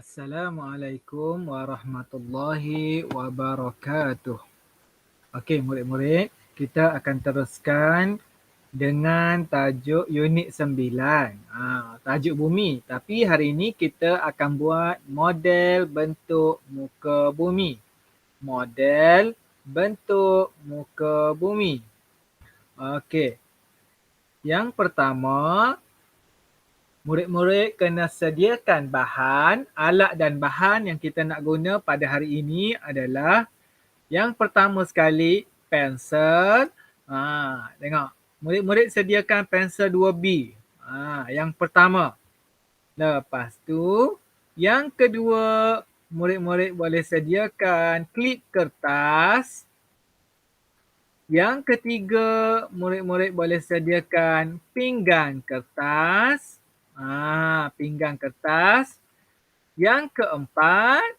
Assalamualaikum warahmatullahi wabarakatuh. Okey, murid-murid, kita akan teruskan dengan tajuk unit 9. Tajuk bumi. Tapi hari ini kita akan buat model bentuk muka bumi. Model bentuk muka bumi. Okey. Yang pertama, murid-murid kena sediakan bahan, alat dan bahan yang kita nak guna pada hari ini adalah yang pertama sekali pensel. Tengok. Murid-murid sediakan pensel 2B. Yang pertama. Lepas tu, yang kedua, murid-murid boleh sediakan klip kertas. Yang ketiga, murid-murid boleh sediakan pinggan kertas. Pinggan kertas. Yang keempat,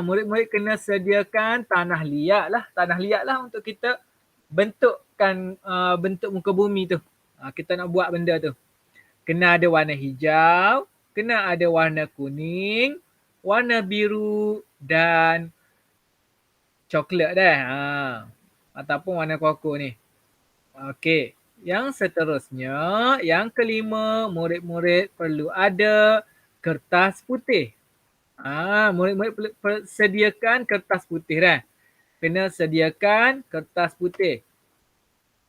murid-murid kena sediakan tanah liat lah. Tanah liat lah untuk kita bentukkan bentuk muka bumi tu. Kita nak buat benda tu. Kena ada warna hijau, kena ada warna kuning, warna biru dan coklat dah. Ataupun warna koko ni. Okey. Yang seterusnya, yang kelima, murid-murid perlu ada kertas putih. Murid-murid sediakan kertas putih dah. Kena sediakan kertas putih.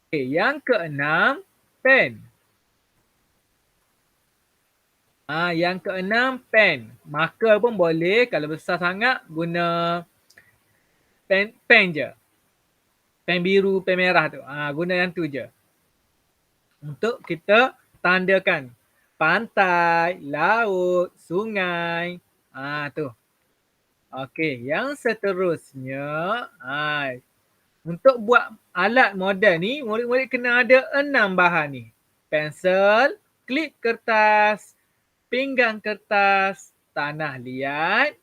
Okay, yang keenam, pen. Yang keenam, pen. Marker pun boleh. Kalau besar sangat, guna pen je. Pen biru, pen merah tu. Guna yang tu je. Untuk kita tandakan pantai, laut, sungai. Tu. Okey, yang seterusnya, untuk buat alat model ni, murid-murid kena ada 6 bahan ni. Pensel, klip kertas, pinggan kertas, tanah liat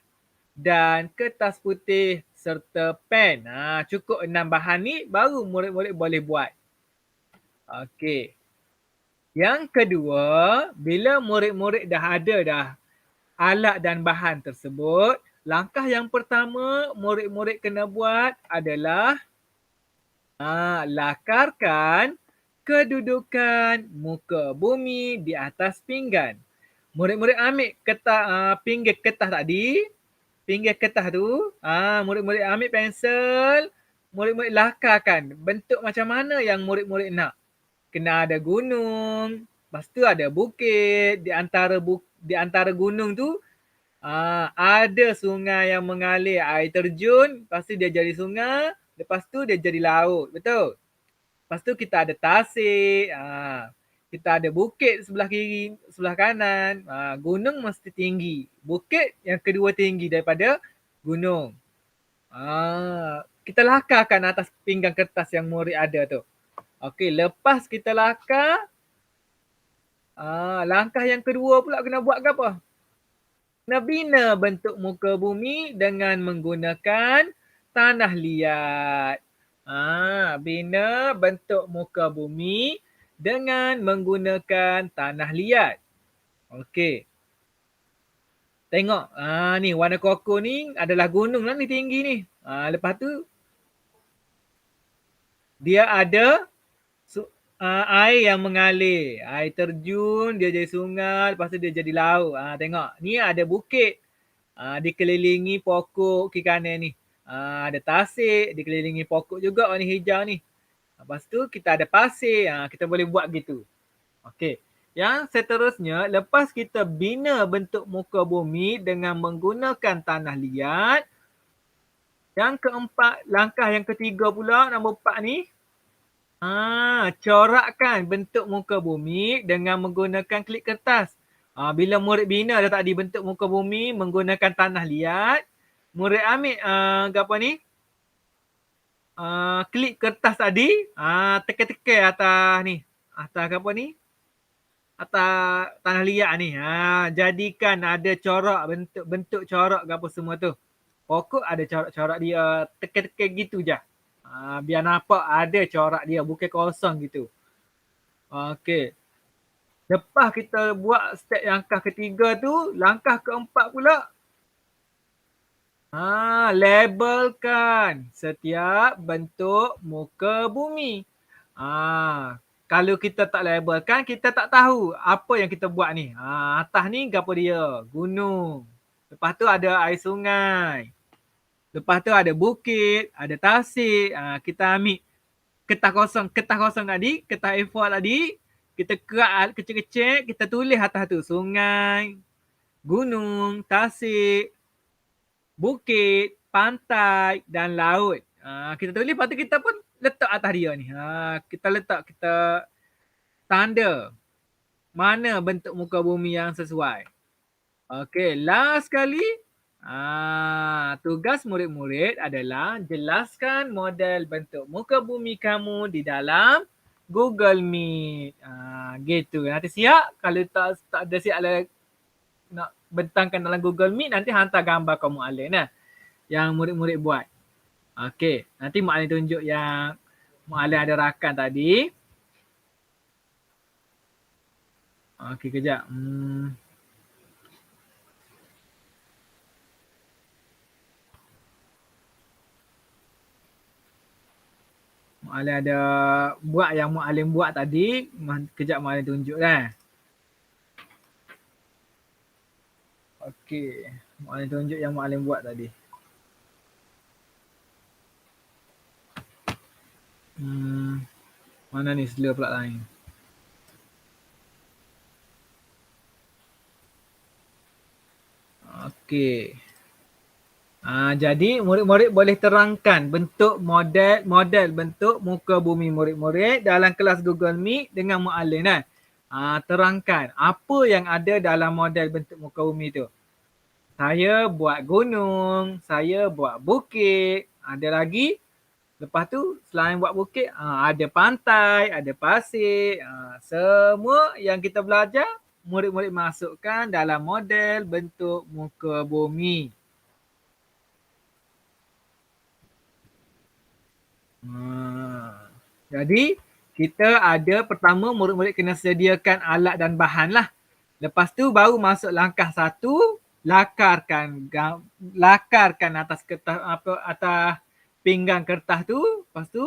dan kertas putih serta pen. Cukup 6 bahan ni baru murid-murid boleh buat. Okey. Yang kedua, bila murid-murid dah ada dah alat dan bahan tersebut, langkah yang pertama murid-murid kena buat adalah lakarkan kedudukan muka bumi di atas pinggan. Murid-murid ambil pinggan kertas tadi, pinggan kertas tu, murid-murid ambil pensel, murid-murid lakarkan bentuk macam mana yang murid-murid nak. Kena ada gunung, lepas tu ada bukit, di antara gunung tu ada sungai yang mengalir air terjun, lepas tu dia jadi sungai, lepas tu dia jadi laut, betul? Lepas tu kita ada tasik, kita ada bukit sebelah kiri, sebelah kanan, gunung mesti tinggi, bukit yang kedua tinggi daripada gunung. Kita lakarkan atas pinggan kertas yang murid ada tu. Okey, lepas kita lakar, langkah yang kedua pula kena buat ke apa? Kena bina bentuk muka bumi dengan menggunakan tanah liat. Bina bentuk muka bumi dengan menggunakan tanah liat. Okey. Tengok, ni warna koko ni adalah gunung lah ni tinggi ni. Lepas tu, dia ada air yang mengalir, air terjun, dia jadi sungai, lepas tu dia jadi laut. Tengok, ni ada bukit, dikelilingi pokok kiri kanan ni. Ada tasik, dikelilingi pokok juga warna hijau ni. Lepas tu kita ada pasir, kita boleh buat gitu. Okey. Yang seterusnya, lepas kita bina bentuk muka bumi dengan menggunakan tanah liat, yang keempat, langkah yang ketiga pula, nombor 4 ni, corakkan bentuk muka bumi dengan menggunakan klip kertas. Bila murid bina dah tadi bentuk muka bumi menggunakan tanah liat, murid ambil apa ni? Klip kertas tadi, tekan-tekan atas ni. Atas apa ni? Atas tanah liat ni. Jadikan ada corak, bentuk corak ke apa semua tu. Pokok ada corak-corak dia, tekan-tekan gitu je. Biar nampak ada corak dia, bukan kosong gitu. Okey. Lepas kita buat step langkah ketiga tu, langkah keempat pula. Labelkan setiap bentuk muka bumi. Kalau kita tak labelkan, kita tak tahu apa yang kita buat ni. Atas ni apa dia? Gunung. Lepas tu ada air sungai. Lepas tu ada bukit, ada tasik. Kita ambil kertas kosong tadi, kertas A4 tadi, kita kerat kecil-kecil, kita tulis atas tu sungai, gunung, tasik, bukit, pantai dan laut. Kita tulis, lepas tu kita pun letak atas dia ni. Kita letak, kita tanda mana bentuk muka bumi yang sesuai. Okey, last sekali. Tugas murid-murid adalah jelaskan model bentuk muka bumi kamu di dalam Google Meet. Gitu. Nanti siap. Kalau tak ada siap nak bentangkan dalam Google Meet, nanti hantar gambar kamu Alin yang murid-murid buat. Okey, nanti Mak Alin tunjuk yang Mak Alin ada rakan tadi. Okey, kejap. Mak Alin ada buat yang Mak Alin buat tadi. Kejap Mak Alin tunjuk Okey, Mak Alin tunjuk yang Mak Alin buat tadi. Mana ni slur pula lain. Okey. Jadi murid-murid boleh terangkan bentuk model bentuk muka bumi murid-murid dalam kelas Google Meet dengan Mak Alin terangkan apa yang ada dalam model bentuk muka bumi tu. Saya buat gunung, saya buat bukit, ada lagi. Lepas tu selain buat bukit, ada pantai, ada pasir. Semua yang kita belajar, murid-murid masukkan dalam model bentuk muka bumi. Jadi kita ada pertama murid-murid kena sediakan alat dan bahan lah. Lepas tu baru masuk langkah satu, lakarkan atas kertas atas pinggang kertas tu. Lepas tu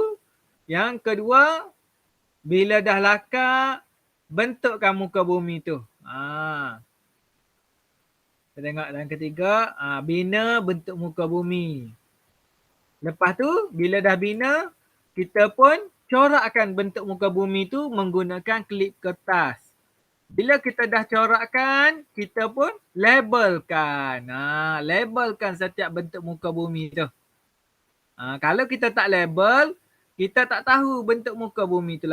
yang kedua, bila dah lakar, bentukkan muka bumi tu. Kita tengok yang ketiga, bina bentuk muka bumi. Lepas tu bila dah bina, kita pun corakkan bentuk muka bumi tu menggunakan klip kertas. Bila kita dah corakkan, kita pun labelkan. Labelkan setiap bentuk muka bumi tu. Kalau kita tak label, kita tak tahu bentuk muka bumi tu.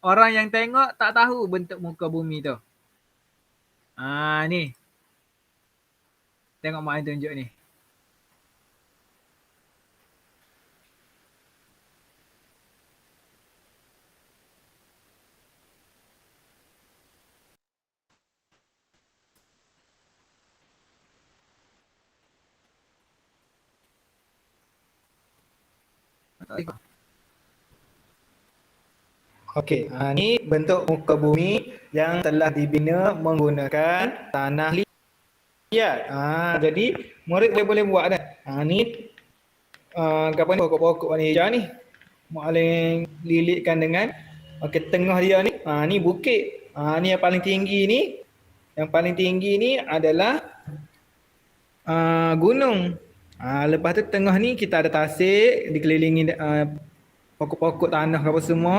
Orang yang tengok tak tahu bentuk muka bumi tu. Ni. Tengok Mak Ain tunjuk ni. Okey, ni bentuk muka bumi yang telah dibina menggunakan tanah liat. Jadi murid boleh buat dah. Ni apa ni, pokok-pokok warna hijau ni. Mak Alin lilitkan dengan tengah dia ni. Ni bukit. Ni yang paling tinggi ni. Yang paling tinggi ni adalah gunung. Lepas tu tengah ni kita ada tasik dikelilingi pokok-pokok tanah apa semua.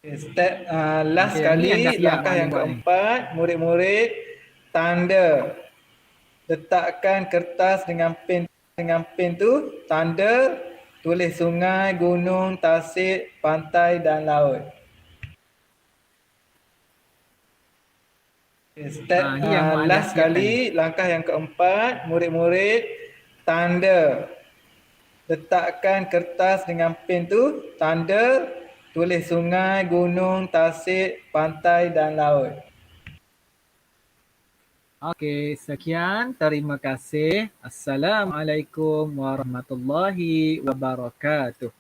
Step last sekali, langkah yang keempat, murid-murid tanda. Letakkan kertas dengan pen tu, tanda, tulis sungai, gunung, tasik, pantai dan laut. Step last sekali, langkah yang keempat, murid-murid tanda. Letakkan kertas dengan pen tu, tanda, tulis sungai, gunung, tasik, pantai dan laut. Okey, sekian. Terima kasih. Assalamualaikum warahmatullahi wabarakatuh.